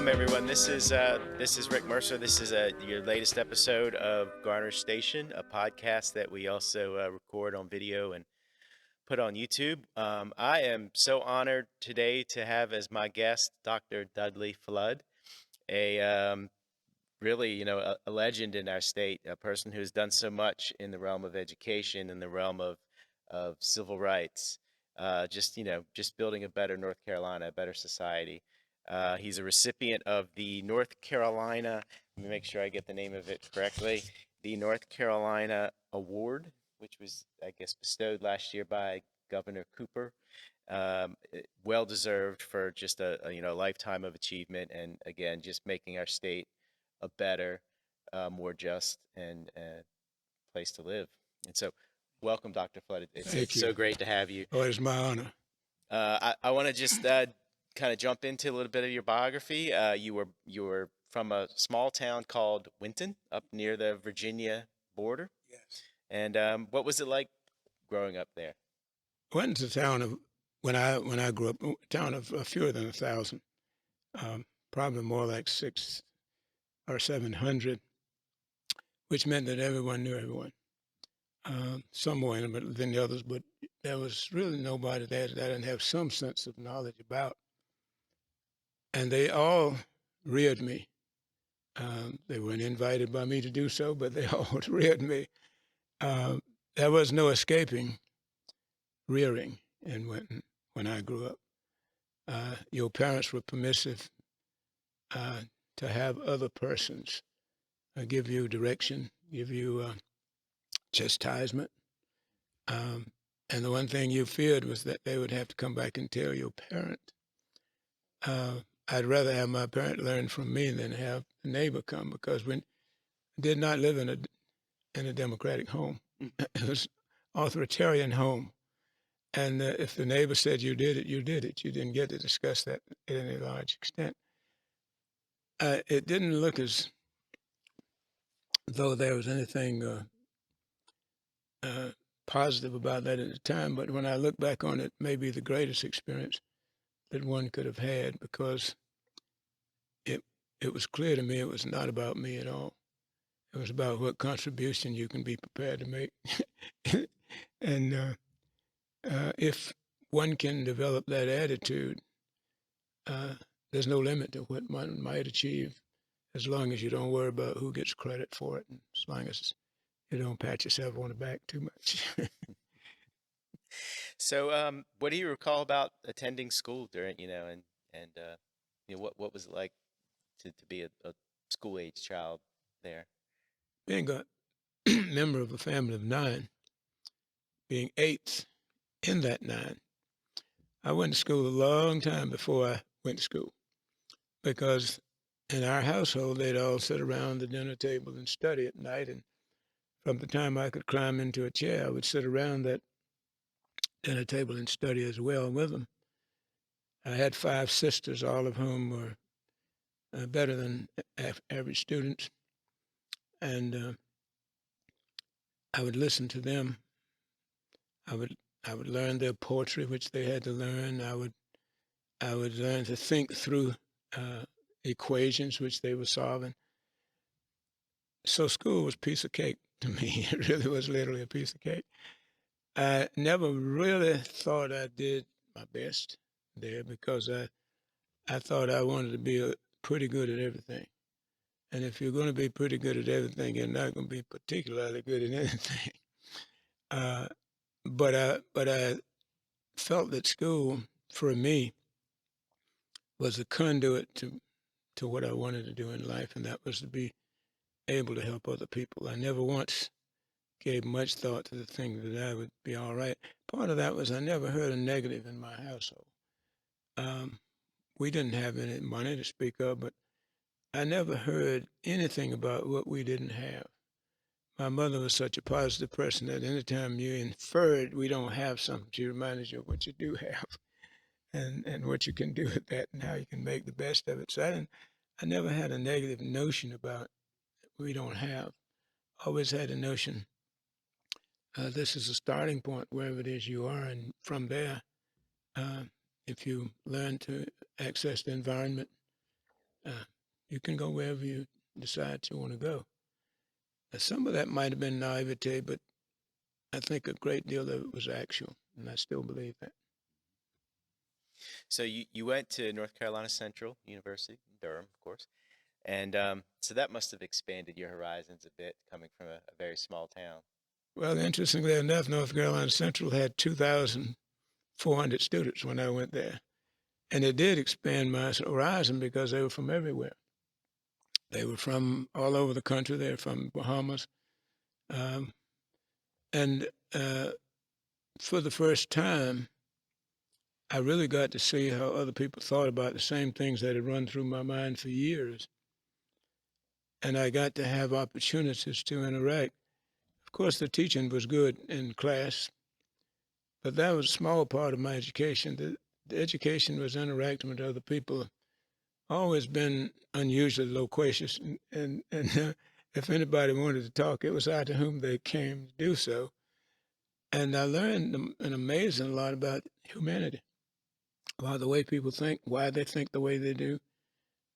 Welcome everyone. This is Rick Mercier. This is your latest episode of Garner Station, a podcast that we also record on video and put on YouTube. I am so honored today to have as my guest Dr. Dudley Flood, a really a legend in our state, a person who has done so much in the realm of education, in the realm of civil rights, just building a better North Carolina, a better society. He's a recipient of the North Carolina, let me make sure I get the name of it correctly, the North Carolina Award, which was, I guess, bestowed last year by Governor Cooper. Well deserved for just a lifetime of achievement, and again, just making our state a better, more just, and place to live. And so, welcome, Dr. Flood. Thank It's you. so great to have you. Oh, it's my honor. I want to just kind of jump into a little bit of your biography. You were from a small town called Winton, up near the Virginia border. Yes. And what was it like growing up there? Went to town of when I grew up, a town of fewer than 1,000, probably more like 600 or 700, which meant that everyone knew everyone. Some more intimate than the others, but there was really nobody there that I didn't have some sense of knowledge about. And they all reared me. They weren't invited by me to do so, but they all reared me. There was no escaping rearing in when I grew up. Your parents were permissive to have other persons give you direction, give you chastisement. And the one thing you feared was that they would have to come back and tell your parent. I'd rather have my parent learn from me than have the neighbor come, because we did not live in a democratic home. It was authoritarian home. And if the neighbor said you did it, you did it. You didn't get to discuss that to any large extent. It didn't look as though there was anything positive about that at the time, but when I look back on it, maybe the greatest experience that one could have had, because it was clear to me it was not about me at all. It was about what contribution you can be prepared to make. And if one can develop that attitude, there's no limit to what one might achieve, as long as you don't worry about who gets credit for it, and as long as you don't pat yourself on the back too much. So, what do you recall about attending school during, and what was it like to be a school age child there? Being a member of a family of 9, being 8th in that 9, I went to school a long time before I went to school, because in our household, they'd all sit around the dinner table and study at night. And from the time I could climb into a chair, I would sit around that dinner table and study as well with them. I had 5 sisters, all of whom were better than average students. And I would listen to them. I would learn their poetry, which they had to learn. I would learn to think through equations, which they were solving. So school was a piece of cake to me. It really was literally a piece of cake. I never really thought I did my best there, because I thought I wanted to be pretty good at everything. And if you're going to be pretty good at everything, you're not going to be particularly good at anything. Uh, but I felt that school, for me, was a conduit to what I wanted to do in life, and that was to be able to help other people. I never once gave much thought to the thing that I would be all right. Part of that was I never heard a negative in my household. Um, we didn't have any money to speak of, but I never heard anything about what we didn't have. My mother was such a positive person that anytime you inferred we don't have something, she reminded you of what you do have, and what you can do with that, and how you can make the best of it. So I never had a negative notion about we don't have. Always had a notion, this is a starting point wherever it is you are, and from there, uh, if you learn to access the environment You can go wherever you decide you want to go. Now, some of that might have been naivete, but I think a great deal of it was actual, and I still believe that. So you went to North Carolina Central University, in Durham, of course, and so that must have expanded your horizons a bit, coming from a very small town. Well, interestingly enough, North Carolina Central had 2,400 students when I went there. And it did expand my horizon because they were from everywhere. They were from all over the country. They were from Bahamas. Um, and for the first time, I really got to see how other people thought about the same things that had run through my mind for years. And I got to have opportunities to interact. Of course, the teaching was good in class, but that was a small part of my education. The education was interacting with other people. Always been unusually loquacious, and if anybody wanted to talk, it was I to whom they came to do so. And I learned an amazing lot about humanity, about the way people think, why they think the way they do.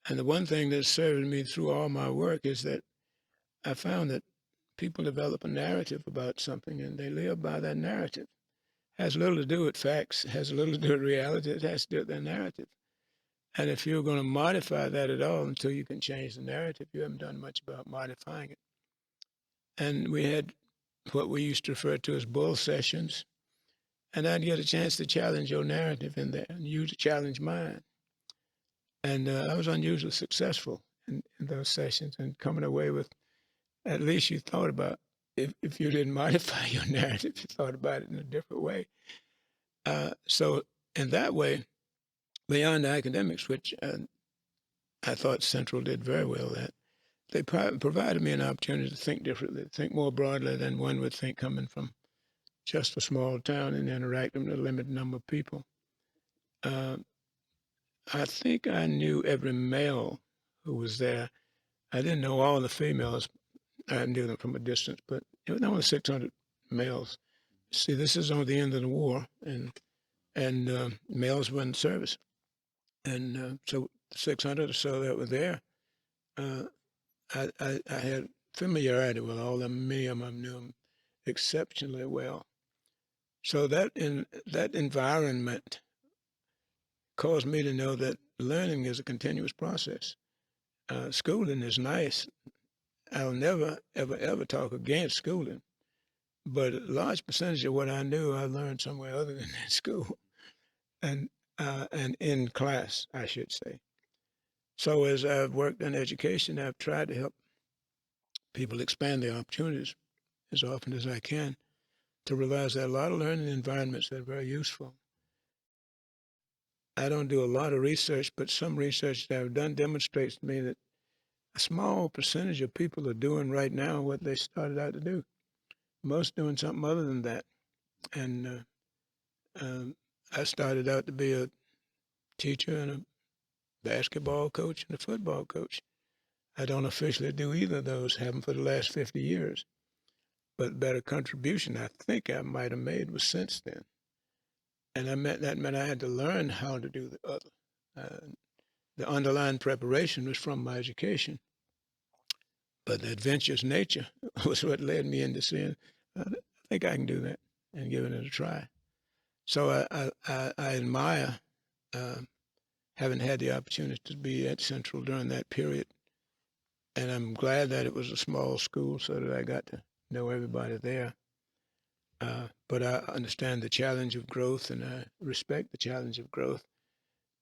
And the one thing that served me through all my work is that I found that people develop a narrative about something and they live by that narrative. Has little to do with facts, has little to do with reality, it has to do with their narrative. And if you're going to modify that at all until you can change the narrative, you haven't done much about modifying it. And we had what we used to refer to as bull sessions. And I'd get a chance to challenge your narrative in there and you to challenge mine. And I was unusually successful in those sessions and coming away with at least you thought about, if you didn't modify your narrative, you thought about it in a different way. So in that way, beyond academics, which I thought Central did very well at, they provided me an opportunity to think differently, to think more broadly than one would think coming from just a small town and interacting with a limited number of people. Uh, I think I knew every male who was there. I didn't know all the females. I knew them from a distance, but it was only 600 males. See, this is on the end of the war, and males were in service, and so 600 or so that were there. Uh, I had familiarity with all of them. Many of them I knew them exceptionally well. So that environment caused me to know that learning is a continuous process. Schooling is nice. I'll never, ever, ever talk against schooling, but a large percentage of what I knew, I learned somewhere other than in school, and in class, I should say. So as I've worked in education, I've tried to help people expand their opportunities as often as I can to realize that a lot of learning environments that are very useful. I don't do a lot of research, but some research that I've done demonstrates to me that a small percentage of people are doing right now what they started out to do. Most doing something other than that. And I started out to be a teacher and a basketball coach and a football coach. I don't officially do either of those, haven't for the last 50 years. But better contribution I think I might have made was since then. And that meant I had to learn how to do the other. The underlying preparation was from my education, but the adventurous nature was what led me into saying, I think I can do that and giving it a try. So I admire having had the opportunity to be at Central during that period. And I'm glad that it was a small school so that I got to know everybody there. But I understand the challenge of growth and I respect the challenge of growth.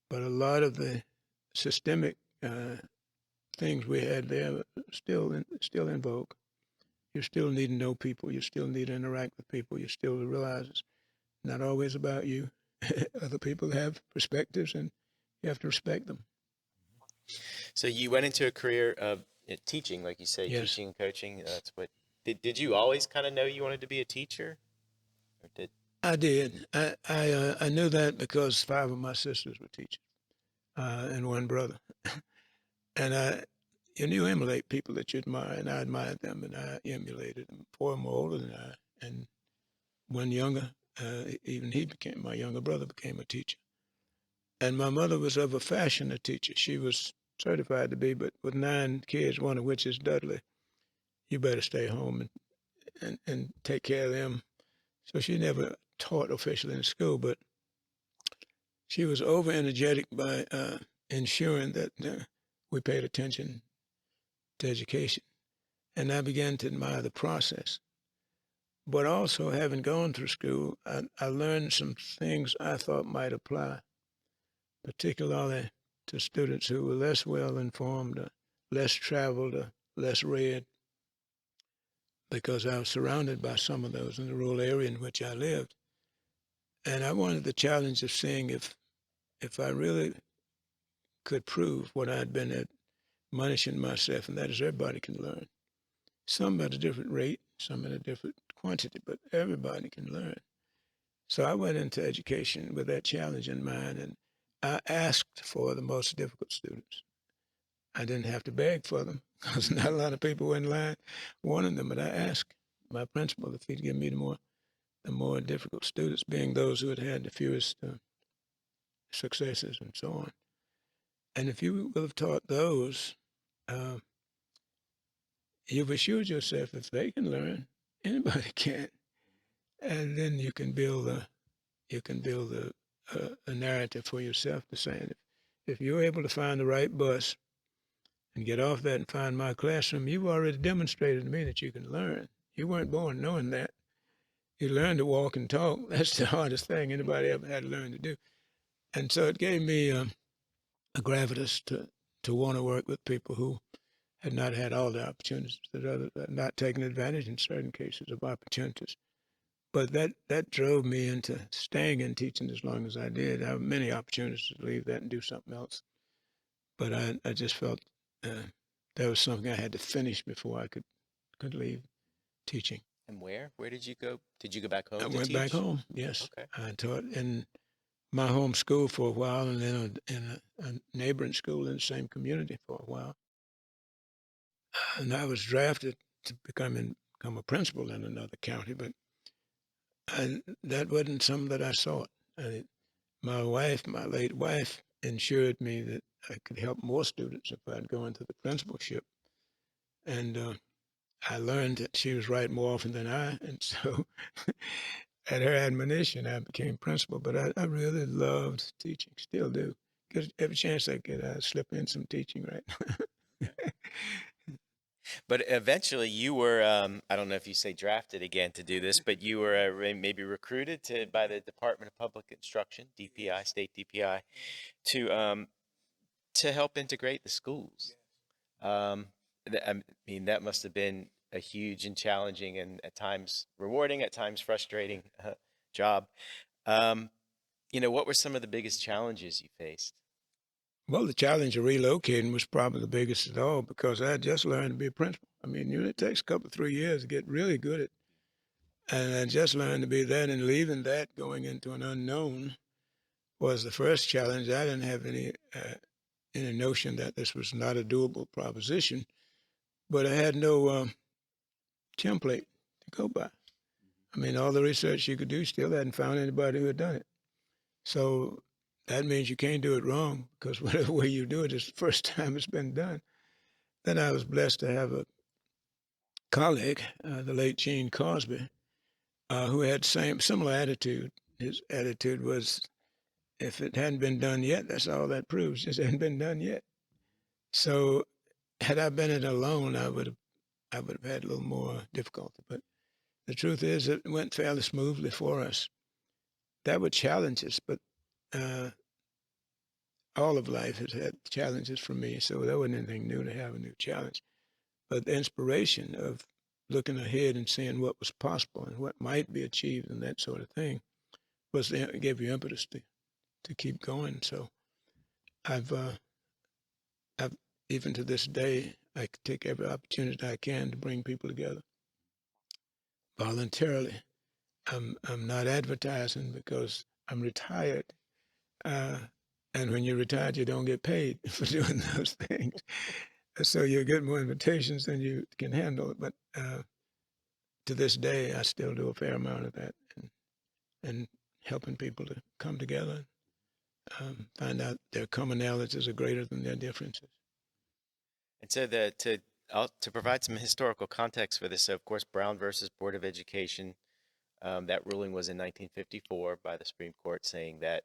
But a lot of the systemic things we had there are still in vogue. You still need to know people. You still need to interact with people. You still realize it's not always about you. Other people have perspectives and you have to respect them. So you went into a career of teaching, like you say, Yes, teaching and coaching. That's what did you always kind of know you wanted to be a teacher, or did? I did. I knew that because 5 of my sisters were teachers and one brother. And you emulate people that you admire, and I admired them, and I emulated them. 4 more older than I, and one younger. Even my younger brother became a teacher. And my mother was of a fashion a teacher. She was certified to be, but with 9 kids, one of which is Dudley, you better stay home and take care of them. So she never taught officially in school, but she was over energetic by ensuring that we paid attention to education. And I began to admire the process. But also, having gone through school, I learned some things I thought might apply, particularly to students who were less well informed, less traveled, less read, because I was surrounded by some of those in the rural area in which I lived. And I wanted the challenge of seeing if I really could prove what I'd been admonishing myself, and that is everybody can learn. Some at a different rate, some at a different quantity, but everybody can learn. So I went into education with that challenge in mind, and I asked for the most difficult students. I didn't have to beg for them because not a lot of people were in line wanting them, but I asked my principal if he'd give me the more difficult students, being those who had had the fewest successes and so on. And if you would have taught those, uh, you've assured yourself if they can learn, anybody can, and then you can build a narrative for yourself to say, if you're able to find the right bus and get off that and find my classroom, you've already demonstrated to me that you can learn. You weren't born knowing that. You learned to walk and talk. That's the hardest thing anybody ever had to learn to do. And so it gave me a gravitas to want to work with people who had not had all the opportunities, that others had not taken advantage in certain cases of opportunities. But that drove me into staying in teaching as long as I did. I have many opportunities to leave that and do something else. But I just felt that was something I had to finish before I could leave teaching. And where? Where did you go? Did you go back I home to went back teach? home. Yes, Okay. I taught in my home school for a while, and then in a neighboring school in the same community for a while. And I was drafted to become a principal in another county, but that wasn't something that I sought. My wife, my late wife, ensured me that I could help more students if I'd go into the principalship. And I learned that she was right more often than I. And so at her admonition, I became principal. But I really loved teaching, still do. Because every chance I get, I slip in some teaching right now. But eventually you were, I don't know if you say drafted again to do this, but you were maybe recruited by the Department of Public Instruction, DPI, state DPI, to help integrate the schools. Um, I mean, that must have been a huge and challenging and at times rewarding, at times frustrating job. Um, what were some of the biggest challenges you faced? Well, the challenge of relocating was probably the biggest of all because I had just learned to be a principal. I mean, it takes a couple, 3 years to get really good at, and I just learned to be that, and leaving that, going into an unknown was the first challenge. I didn't have any notion that this was not a doable proposition, but I had no template to go by. I mean, all the research you could do still hadn't found anybody who had done it. So that means you can't do it wrong because whatever way you do it is the first time it's been done. Then I was blessed to have a colleague, the late Gene Cosby, who had similar attitude. His attitude was, if it hadn't been done yet, that's all that proves. It hadn't been done yet. So had I been it alone, I would have had a little more difficulty. But the truth is, it went fairly smoothly for us. There were challenges, but uh, all of life has had challenges for me, so there wasn't anything new to have a new challenge. But the inspiration of looking ahead and seeing what was possible and what might be achieved and that sort of thing gave you impetus to keep going. So I've, uh, I've even to this day, I take every opportunity I can to bring people together voluntarily. I'm not advertising because I'm retired. Uh, and when you're retired, you don't get paid for doing those things. So you get more invitations than you can handle. But to this day, I still do a fair amount of that and helping people to come together, find out their commonalities are greater than their differences. And so to provide some historical context for this, so of course Brown versus Board of Education, that ruling was in 1954 by the Supreme Court, saying that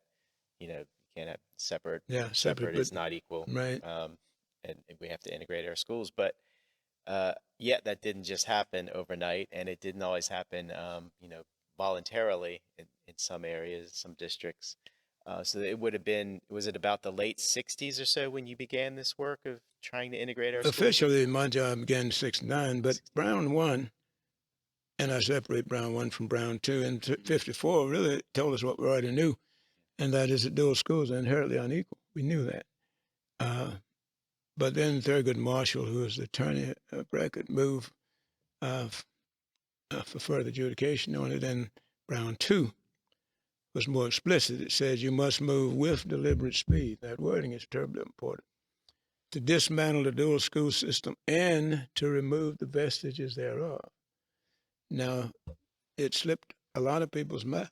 you can't have separate. Yeah, separate, Separate but is not equal, right. um, and we have to integrate our schools. But yet that didn't just happen overnight, and it didn't always happen, voluntarily in some areas, some districts. So it would have been, was it about the late 60s or so when you began this work of trying to integrate our schools? Officially, my job began in '69, but Brown 1, and I separate Brown 1 from Brown 2, and 54 really told us what we already knew, and that is that dual schools are inherently unequal. We knew that. But then Thurgood Marshall, who was the attorney of record, moved uh, for further adjudication on it, and Brown 2 was more explicit. It says you must move with deliberate speed. That wording is terribly important. To dismantle the dual school system and to remove the vestiges thereof. Now, it slipped a lot of people's mind.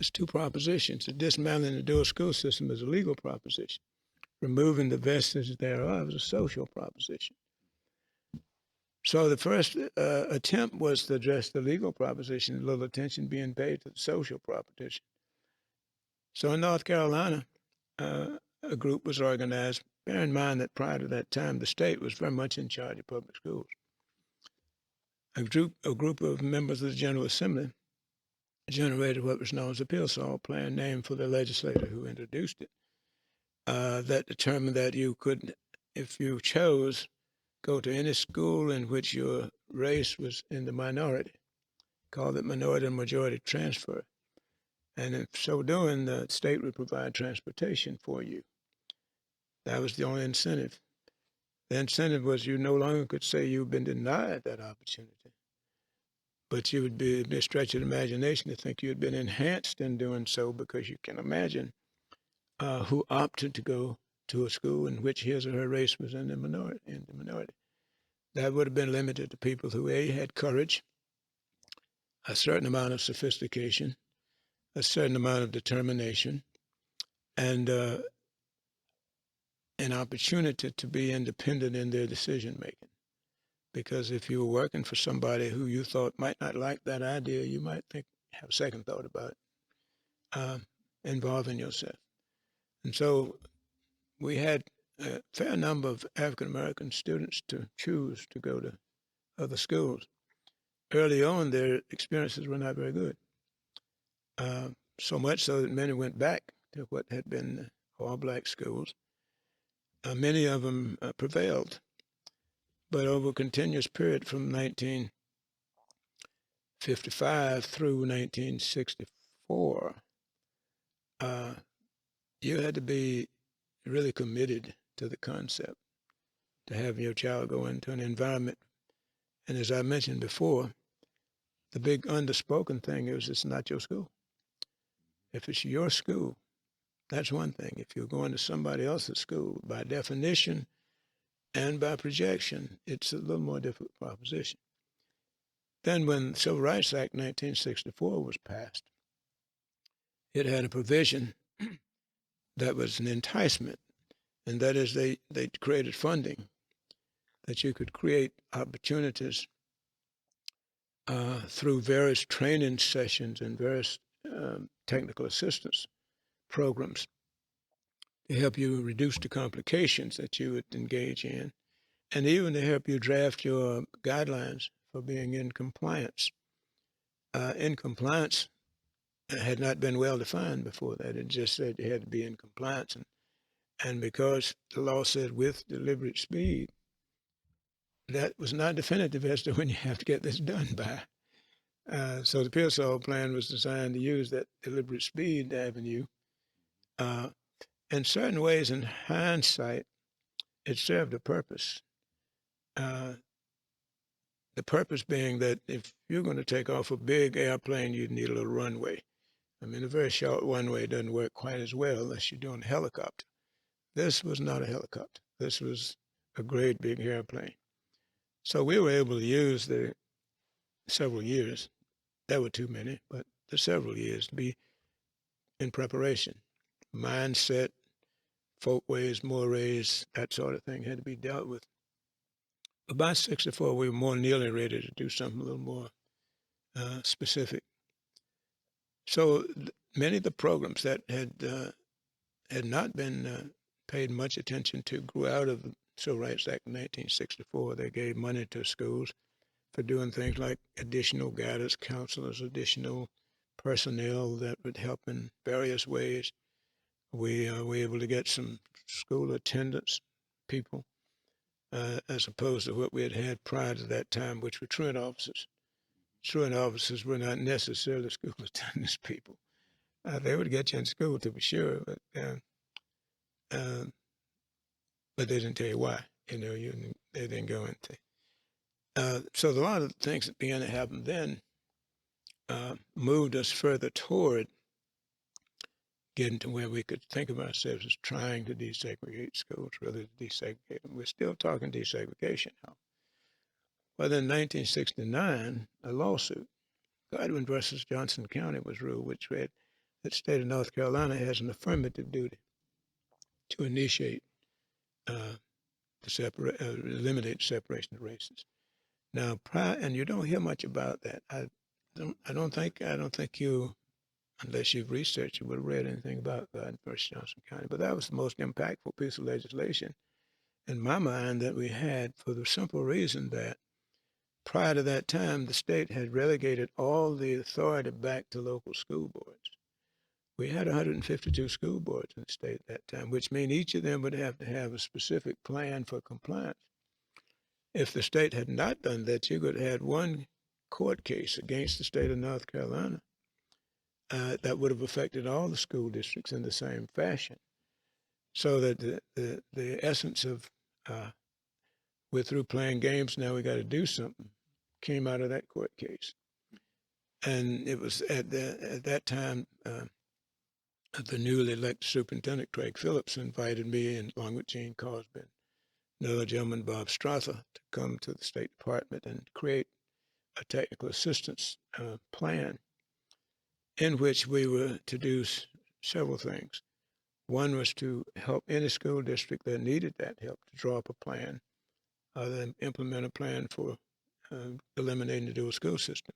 There's two propositions. The dismantling the dual school system is a legal proposition. Removing the vestiges thereof is a social proposition. So the first attempt was to address the legal proposition, little attention being paid to the social proposition. So in North Carolina, a group was organized. Bear in mind that prior to that time, the state was very much in charge of public schools. A group of members of the General Assembly generated what was known as the Pearsall Plan, named for the legislator who introduced it, that determined that you could, if you chose, go to any school in which your race was in the minority, called it minority and majority transfer. And in so doing, the state would provide transportation for you. That was the only incentive. The incentive was you no longer could say you've been denied that opportunity, but you would be a stretch of the imagination to think you had been enhanced in doing so, because you can imagine who opted to go to a school in which his or her race was in the minority. That would have been limited to people who had courage, a certain amount of sophistication, a certain amount of determination, and an opportunity to be independent in their decision making. Because if you were working for somebody who you thought might not like that idea, you might have a second thought about it, involving yourself. And so we had a fair number of African American students to choose to go to other schools. Early on, their experiences were not very good. So much so that many went back to what had been all black schools. Many of them prevailed, but over a continuous period from 1955 through 1964, you had to be really committed to the concept to have your child go into an environment. And as I mentioned before, the big underspoken thing is it's not your school. If it's your school, that's one thing. If you're going to somebody else's school, by definition and by projection, it's a little more difficult proposition. Then when the Civil Rights Act 1964 was passed, it had a provision that was an enticement, and that is they created funding that you could create opportunities through various training sessions and various technical assistance programs to help you reduce the complications that you would engage in, and even to help you draft your guidelines for being in compliance. In compliance had not been well defined before that. It just said you had to be in compliance. And because the law said with deliberate speed, that was not definitive as to when you have to get this done by. So the Pearsall Plan was designed to use that deliberate speed avenue. In certain ways, in hindsight, it served a purpose. The purpose being that if you're going to take off a big airplane, you need a little runway. I mean, a very short runway doesn't work quite as well unless you're doing a helicopter. This was not a helicopter. This was a great big airplane. So we were able to use the several years. There were too many, but the several years to be in preparation. Mindset, folkways, mores, that sort of thing had to be dealt with About 64, we were more nearly ready to do something a little more specific. So many of the programs that had not been paid much attention to grew out of the Civil Rights Act of 1964. They gave money to schools for doing things like additional guidance counselors, additional personnel that would help in various ways. We were able to get some school attendance people, as opposed to what we had had prior to that time, which were truant officers. Truant officers were not necessarily school attendance people. They would get you in school, to be sure, uh, but they didn't tell you why. They didn't go into. So a lot of the things that began to happen then moved us further toward getting to where we could think of ourselves as trying to desegregate schools rather than desegregate them. We're still talking desegregation now. But in 1969, a lawsuit, Godwin versus Johnson County, was ruled, which read that the state of North Carolina has an affirmative duty to initiate eliminate separation of races. Now, and you don't hear much about that. I don't think you, unless you've researched, you would have read anything about Garner versus Johnson County. But that was the most impactful piece of legislation in my mind that we had, for the simple reason that prior to that time, the state had relegated all the authority back to local school boards. We had 152 school boards in the state at that time, which means each of them would have to have a specific plan for compliance. If the state had not done that, you could have had one court case against the state of North Carolina that would have affected all the school districts in the same fashion. So that the essence of we're through playing games, now we got to do something, came out of that court case. And it was at that time, the newly elected superintendent, Craig Phillips, invited me, and along with Gene Cosby, another gentleman, Bob Strother, to come to the State Department and create a technical assistance plan in which we were to do several things. One was to help any school district that needed that help to draw up a plan, then implement a plan for eliminating the dual school system.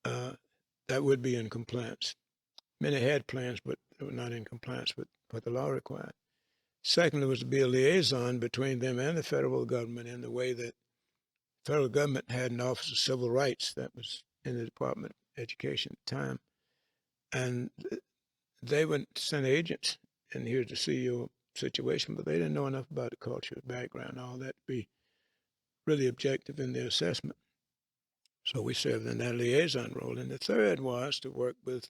That would be in compliance. Many had plans, but they were not in compliance with what the law required. Secondly, was to be a liaison between them and the federal government in the way that the federal government had an Office of Civil Rights that was in the Department of Education at the time. And they would send agents in here to see your situation, but they didn't know enough about the culture, background, all that to be really objective in their assessment. So we served in that liaison role. And the third was to work with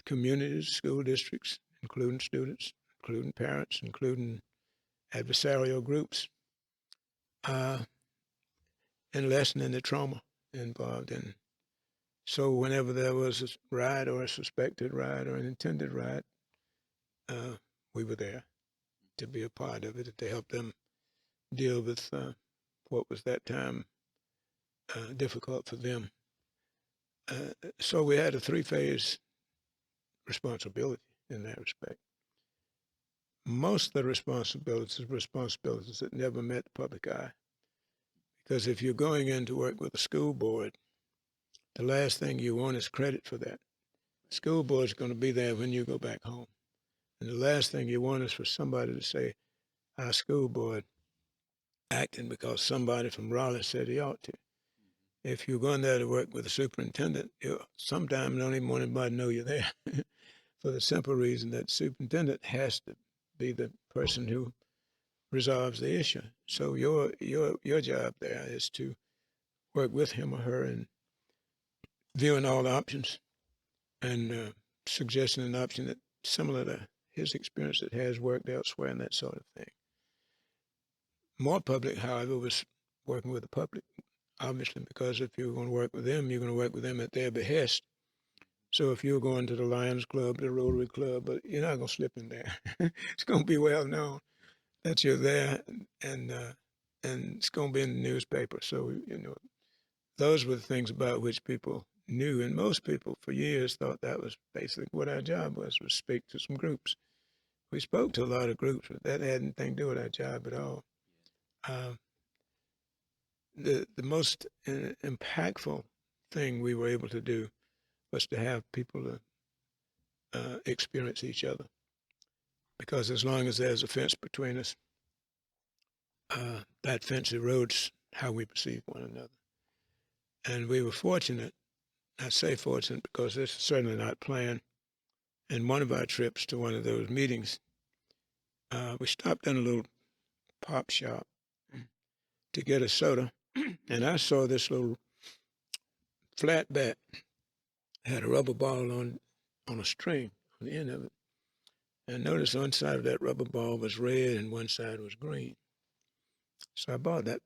communities, school districts, including students, including parents, including adversarial groups, and lessening the trauma involved in. So whenever there was a riot or a suspected riot or an intended riot, we were there to be a part of it, to help them deal with what was that time difficult for them. So we had a three-phase responsibility in that respect. Most of the responsibilities were responsibilities that never met the public eye. Because if you're going in to work with a school board, the last thing you want is credit for that. The school board's going to be there when you go back home. And the last thing you want is for somebody to say, our school board acting because somebody from Raleigh said he ought to. If you're going there to work with the superintendent, you sometimes don't even want anybody to know you're there for the simple reason that the superintendent has to be the person who resolves the issue. So your job there is to work with him or her in viewing all the options and suggesting an option that's similar to his experience that has worked elsewhere and that sort of thing. More public, however, was working with the public, obviously, because if you're going to work with them, you're going to work with them at their behest. So if you're going to the Lions Club, the Rotary Club, but you're not going to slip in there. It's going to be well known that you're there, and it's going to be in the newspaper. So, those were the things about which people knew, and most people for years thought that was basically what our job was speak to some groups. We spoke to a lot of groups, but that had nothing to do with our job at all. the most impactful thing we were able to do was to have people experience each other. Because as long as there's a fence between us, that fence erodes how we perceive one another. And we were fortunate. I say fortunate because this is certainly not planned. In one of our trips to one of those meetings, we stopped in a little pop shop to get a soda, and I saw this little flat bat had a rubber ball on a string on the end of it. And notice one side of that rubber ball was red and one side was green. So I bought that.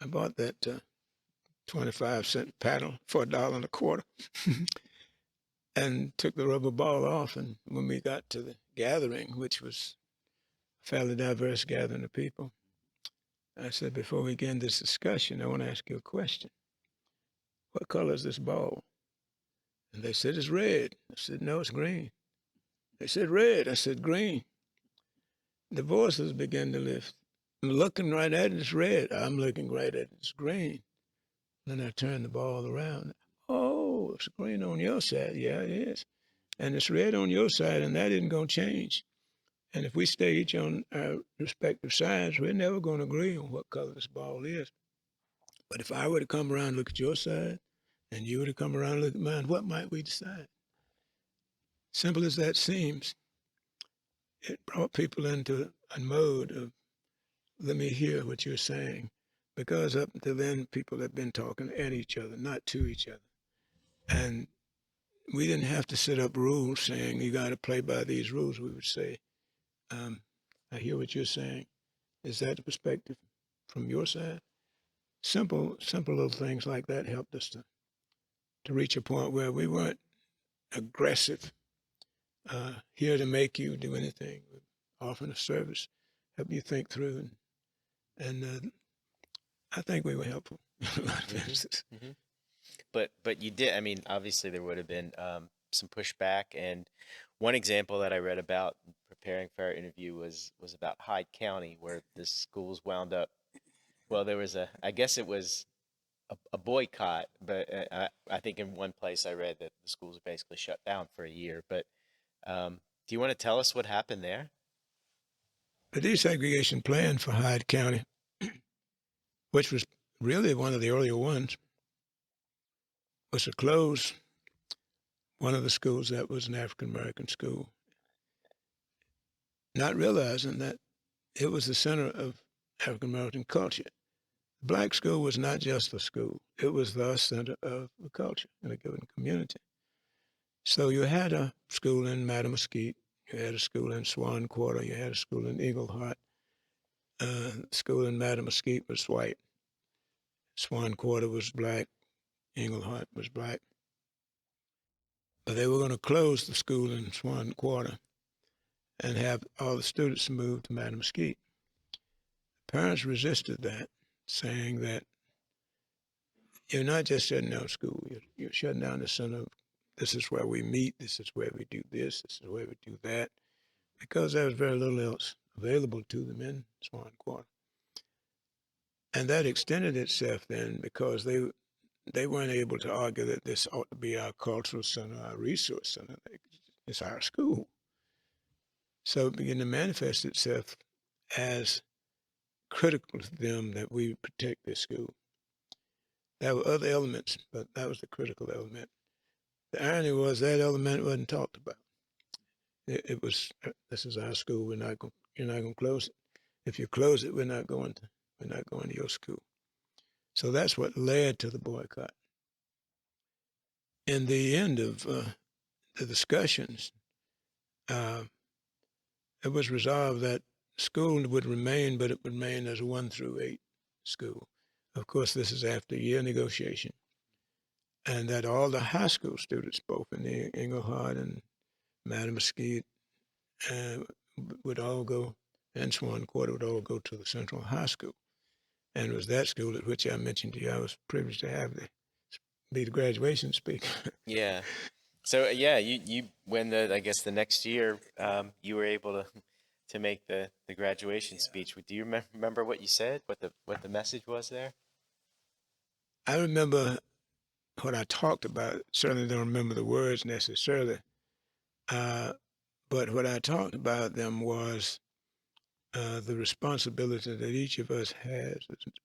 I bought that 25-cent paddle for $1.25 and took the rubber ball off. And when we got to the gathering, which was a fairly diverse gathering of people, I said, before we begin this discussion, I want to ask you a question. What color is this ball? And they said, it's red. I said, no, it's green. They said, red. I said, green. The voices began to lift. I'm looking right at it, it's red. I'm looking right at it, it's green. Then I turned the ball around. Oh, it's green on your side. Yeah, it is. And it's red on your side, and that isn't going to change. And if we stay each on our respective sides, we're never going to agree on what color this ball is. But if I were to come around and look at your side, and you were to come around and look at mine, what might we decide? Simple as that seems, it brought people into a mode of, let me hear what you're saying. Because up until then, people have been talking at each other, not to each other. And we didn't have to set up rules saying you got to play by these rules. We would say, I hear what you're saying. Is that the perspective from your side? Simple little things like that helped us to reach a point where we weren't aggressive, here to make you do anything, offering a service, help you think through. And I think we were helpful in a lot of instances. Mm-hmm. But you did. I mean, obviously there would have been some pushback, and one example that I read about preparing for our interview was about Hyde County, where the schools wound up. Well, there was I guess it was a boycott, but I think in one place I read that the schools are basically shut down for a year. But do you want to tell us what happened there? The desegregation plan for Hyde County, which was really one of the earlier ones, was to close one of the schools that was an African American school, not realizing that it was the center of African American culture. The black school was not just a school, it was the center of the culture in a given community. So you had a school in Mattamuskeet, you had a school in Swan Quarter, you had a school in Eagle Heart. School in Mattamuskeet was white. Swan Quarter was black. Eagle Heart was black. But they were going to close the school in Swan Quarter and have all the students moved to Mattamuskeet. Parents resisted that, saying that you're not just shutting down school, you're shutting down the center of, this is where we meet, this is where we do this is where we do that, because there was very little else available to them in Swan Quarter. And that extended itself then because they weren't able to argue that this ought to be our cultural center, our resource center. It's our school. So it began to manifest itself as critical to them that we protect this school. There were other elements, but that was the critical element. The irony was that element wasn't talked about. It was, this is our school. You're not going to close it. If you close it, we're not going to your school. So that's what led to the boycott. In the end of the discussions, it was resolved that school would remain, but it would remain as a 1 through 8 school. Of course, this is after a year negotiation, and that all the high school students, both in the Englehart and Mattamuskeet, would all go, and Swan Quarter would all go to the Central High School. And it was that school at which I mentioned to you I was privileged to be the graduation speaker. Yeah. So yeah, you when I guess the next year you were able to make the graduation speech. Do you remember what you said? What the message was there? I remember what I talked about. Certainly don't remember the words necessarily, uh, but what I talked about them was the responsibility that each of us has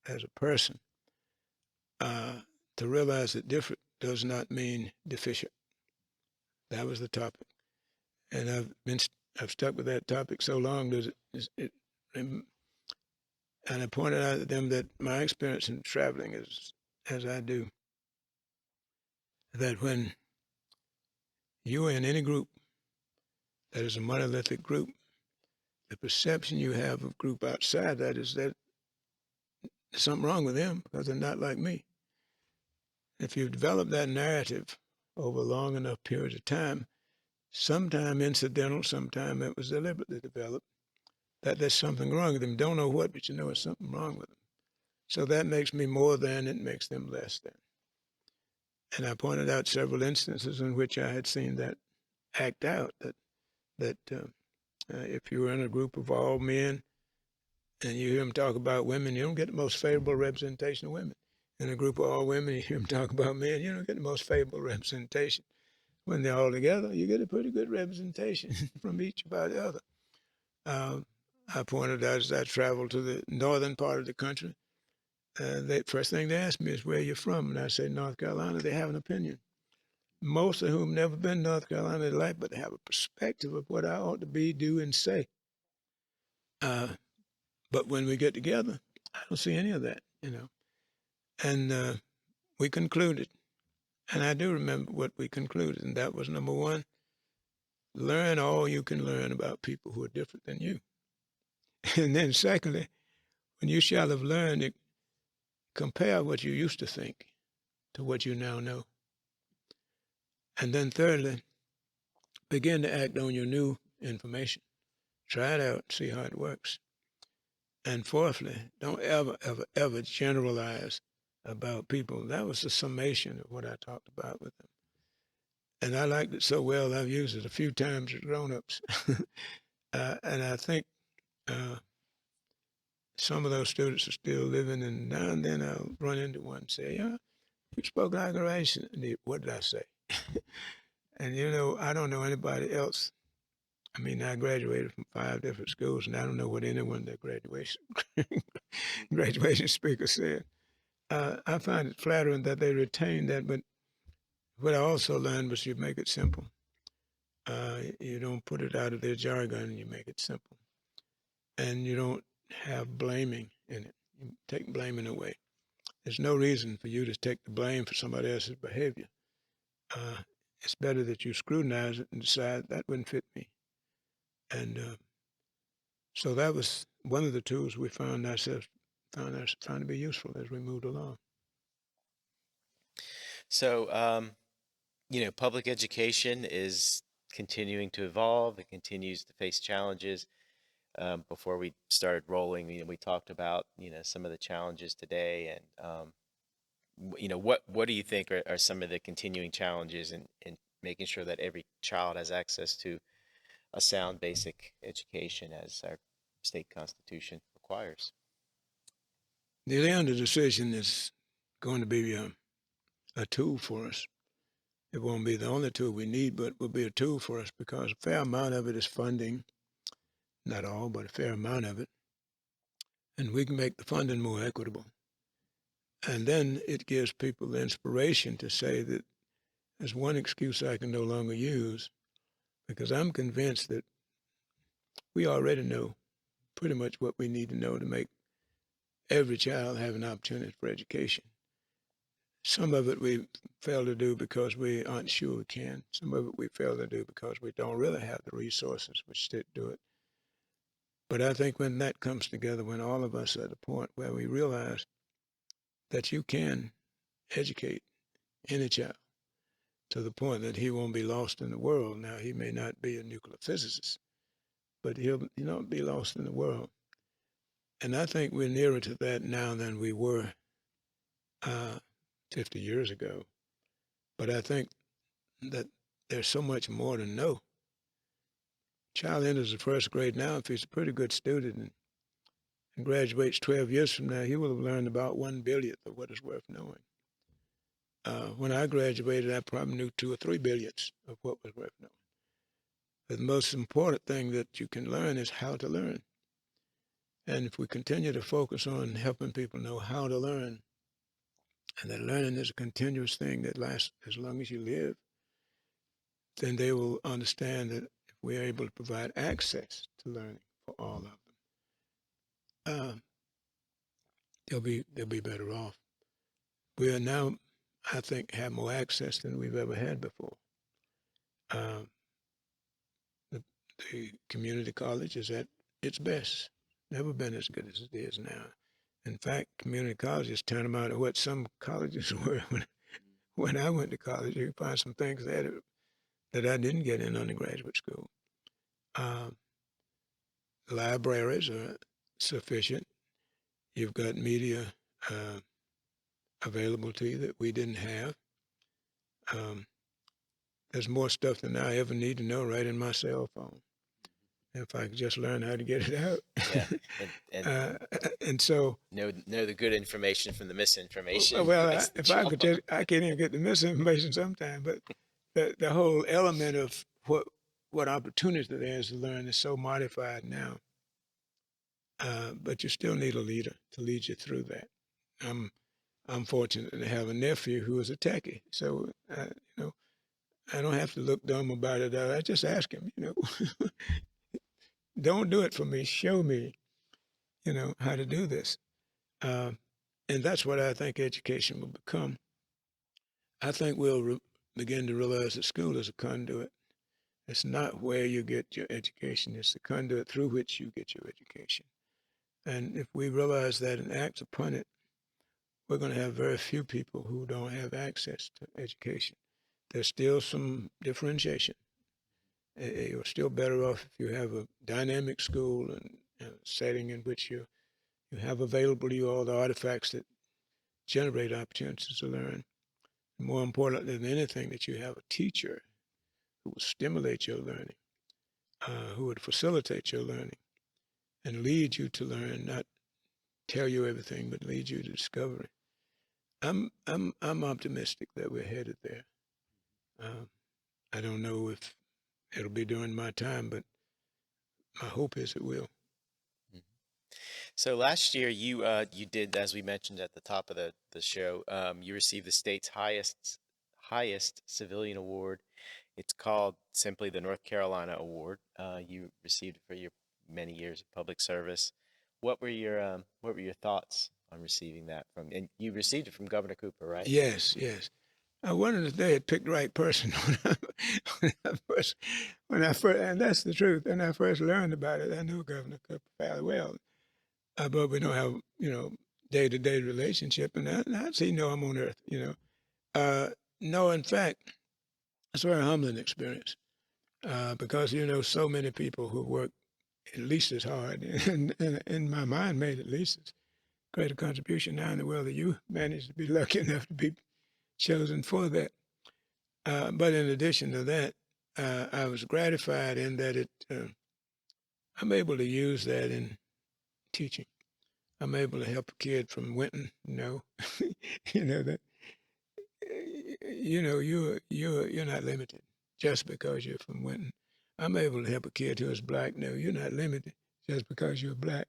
as a person uh, to realize that different does not mean deficient. That was the topic, and I've stuck with that topic so long that and I pointed out to them that my experience in traveling is as I do, that when you are in any group that is a monolithic group, the perception you have of group outside that is that there's something wrong with them because they're not like me. If you develop that narrative over a long enough period of time, sometime incidental, sometime it was deliberately developed, that there's something wrong with them. Don't know what, but you know there's something wrong with them. So that makes me more than, it makes them less than. And I pointed out several instances in which I had seen that act out, that if you were in a group of all men and you hear them talk about women, you don't get the most favorable representation of women. In a group of all women, you hear them talk about men, you don't get the most favorable representation. When they're all together, you get a pretty good representation from each about the other. Uh, I pointed out as I traveled to the northern part of the country, the first thing they asked me is where you're from, and I say North Carolina. They have an opinion. Most of whom never been to North Carolina in their life, but they have a perspective of what I ought to be, do, and say. Uh, but when we get together, I don't see any of that, you know. And we concluded, and I do remember what we concluded, and that was number one: learn all you can learn about people who are different than you. And then secondly, when you shall have learned it, compare what you used to think to what you now know. And then thirdly, begin to act on your new information. Try it out, see how it works. And fourthly, don't ever, ever, ever generalize about people. That was the summation of what I talked about with them. And I liked it so well, I've used it a few times with grown-ups. And I think some of those students are still living, and now and then I'll run into one and say, yeah, you spoke like a Racist. What did I say? And, you know, I don't know anybody else. I mean, I graduated from 5 different schools, and I don't know what anyone that graduation speaker said. I find it flattering that they retain that, but what I also learned was you make it simple. You don't put it out of their jargon, you make it simple. And you don't have blaming in it. You take blaming away. There's no reason for you to take the blame for somebody else's behavior. Uh, it's better that you scrutinize it and decide that wouldn't fit me. And so that was one of the tools we found to be useful as we moved along. So, public education is continuing to evolve. It continues to face challenges. Before we started rolling, we talked about, some of the challenges today, and what do you think are some of the continuing challenges in making sure that every child has access to a sound basic education as our state constitution requires? The Leander decision is going to be a tool for us. It won't be the only tool we need, but will be a tool for us because a fair amount of it is funding. Not all, but a fair amount of it. And we can make the funding more equitable. And then it gives people the inspiration to say that there's one excuse I can no longer use because I'm convinced that we already know pretty much what we need to know to make every child have an opportunity for education. Some of it we fail to do because we aren't sure we can. Some of it we fail to do because we don't really have the resources which to do it. But I think when that comes together, when all of us are at a point where we realize that you can educate any child to the point that he won't be lost in the world. Now, he may not be a nuclear physicist, but he'll not be lost in the world. And I think we're nearer to that now than we were 50 years ago. But I think that there's so much more to know. Child enters the first grade now. If he's a pretty good student and graduates 12 years from now, he will have learned about 1/billionth of what is worth knowing. When I graduated, I probably knew 2 or 3 billions of what was worth knowing. But the most important thing that you can learn is how to learn. And if we continue to focus on helping people know how to learn, and that learning is a continuous thing that lasts as long as you live, then they will understand that if we're able to provide access to learning for all of them, they'll be better off. We are now, I think, have more access than we've ever had before. Um, the, the community college is at its best. Never been as good as it is now. In fact, community colleges turn them out of what some colleges were when I went to college. You find some things there that I didn't get in undergraduate school. Um, Libraries are sufficient. You've got media uh, available to you that we didn't have. Um, there's more stuff than I ever need to know right in my cell phone. If I could just learn how to get it out. Yeah, and And so, know the good information from the misinformation. well, That's the if I job. could just, I can't even get the misinformation sometimes, but the whole element of what opportunity there is to learn is so modified now. But you still need a leader to lead you through that. I'm I'm fortunate to have a nephew who is a techie, so you know I don't have to look dumb about it. I just ask him, don't do it for me. Show me, how to do this. Um, and that's what I think education will become. I think we'll begin to realize that school is a conduit. It's not where you get your education, it's the conduit through which you get your education. And if we realize that and act upon it, we're going to have very few people who don't have access to education. There's still some differentiation. You're still better off if you have a dynamic school and a setting in which you have available to you all the artifacts that generate opportunities to learn. More important than anything, that you have a teacher who will stimulate your learning, who would facilitate your learning and lead you to learn, not tell you everything, but lead you to discovery. I'm optimistic that we're headed there. Um, I don't know if it'll be during my time, but my hope is it will. Mhm. So last year you did, as we mentioned at the top of the show, you received the state's highest civilian award. It's called simply the North Carolina Award. You received it for your many years of public service. What were your thoughts on receiving that from? And you received it from Governor Cooper, right? Yes, yes. I wondered if they had picked the right person when I first, and that's the truth. When I first learned about it, I knew Governor Cooper fairly well, but we don't have, day-to-day relationship, and I see no I'm on earth, No, in fact, it's a very humbling experience because so many people who work at least as hard, and in my mind made at least as great a contribution now in the world that you managed to be lucky enough to be chosen for that. But in addition to that, I was gratified in that I'm able to use that in teaching. I'm able to help a kid from Winton, that you're not limited just because you're from Winton. I'm able to help a kid who is black. No, you're not limited just because you're black.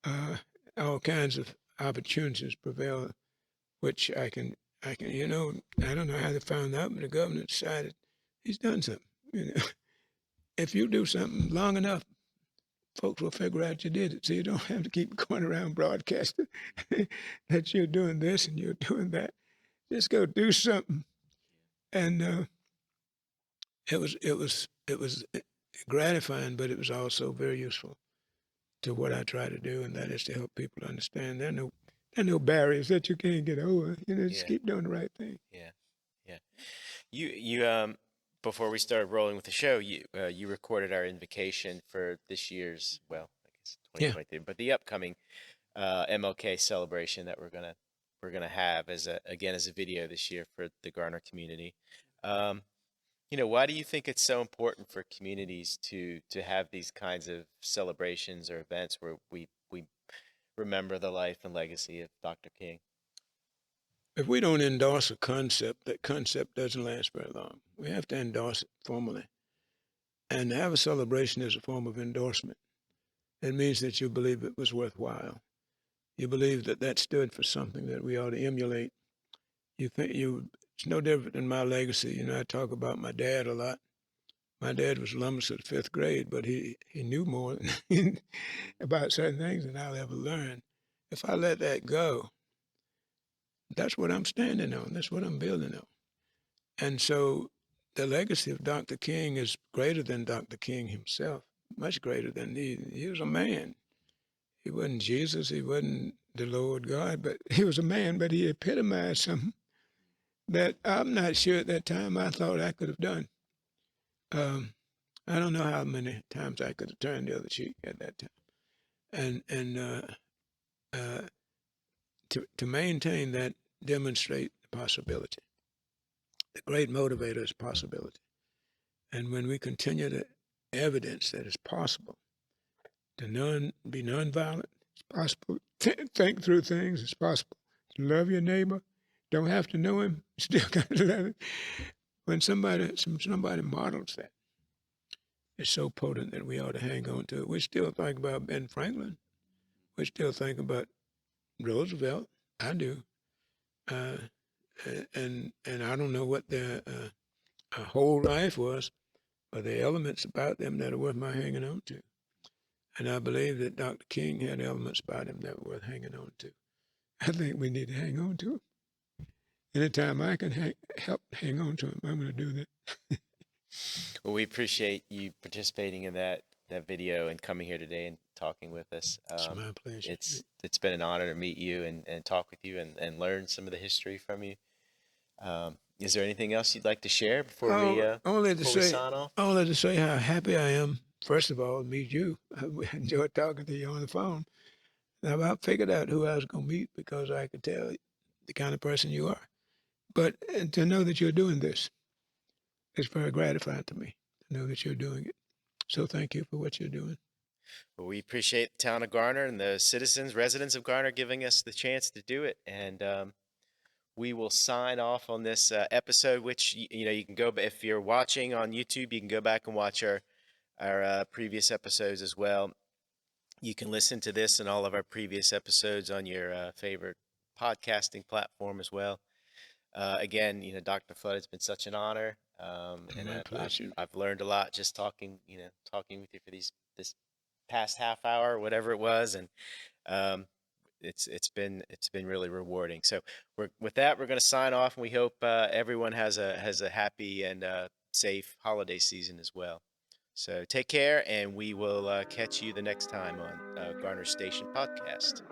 Uh, all kinds of opportunities prevail, which I can. I don't know how they found out, but the governor decided he's done something. If you do something long enough, folks will figure out you did it. So you don't have to keep going around broadcasting that you're doing this and you're doing that. Just go do something. And it was gratifying, but it was also very useful to what I try to do, and that is to help people understand there are no barriers that you can't get over. Just Yeah, keep doing the right thing. yeah, yeah. You before we started rolling with the show, you recorded our invocation for this year's, well, I guess Yeah. 2023, but the upcoming MLK celebration that we're gonna have as a video this year for the Garner community. Um, why do you think it's so important for communities to have these kinds of celebrations or events where we remember the life and legacy of Dr. King? if we don't endorse a concept, that concept doesn't last very long. We have to endorse it formally. And to have a celebration is a form of endorsement. It means that you believe it was worthwhile. You believe that that stood for something that we ought to emulate. You think it's no different than my legacy. You know, I talk about my dad a lot. My dad was alumnus of the fifth grade, but he knew more about certain things than I'll ever learn. If I let that go, that's what I'm standing on. That's what I'm building on. And so the legacy of Dr. King is greater than Dr. King himself, much greater than he was a man. He wasn't Jesus, he wasn't the Lord God, but he was a man, but he epitomized something that I'm not sure at that time I thought I could have done. I don't know how many times I could have turned the other cheek at that time. And to maintain that, demonstrate the possibility. The great motivator is possibility. And when we continue to evidence that it's possible to be nonviolent, it's possible to think through things, it's possible to love your neighbor, don't have to know him, still got to love him. When somebody models that, it's so potent that we ought to hang on to it. We still think about Ben Franklin. We still think about Roosevelt. I do. Uh, and I don't know what their whole life was, but the elements about them that are worth my hanging on to. And I believe that Dr. King had elements about him that were worth hanging on to. I think we need to hang on to him. Anytime I can help hang on to him, I'm going to do that. Well, we appreciate you participating in that video and coming here today and talking with us. It's my pleasure. It's been an honor to meet you and talk with you and learn some of the history from you. Is there anything else you'd like to share before we sign off? Only to say how happy I am. First of all, to meet you. I enjoyed talking to you on the phone. Now, I figured out who I was going to meet because I could tell the kind of person you are. But to know that you're doing this is very gratifying to me, to know that you're doing it. So thank you for what you're doing. Well, we appreciate the town of Garner and the residents of Garner giving us the chance to do it. And we will sign off on this episode, which, you can go, if you're watching on YouTube, you can go back and watch our previous episodes as well. You can listen to this and all of our previous episodes on your favorite podcasting platform as well. Again, Dr. Flood, it's been such an honor. And My pleasure. I've learned a lot just talking with you for this past half hour, or whatever it was. And it's been really rewarding. So with that, we're going to sign off, and we hope everyone has a happy and safe holiday season as well. So take care, and we will catch you the next time on Garner Station Podcast.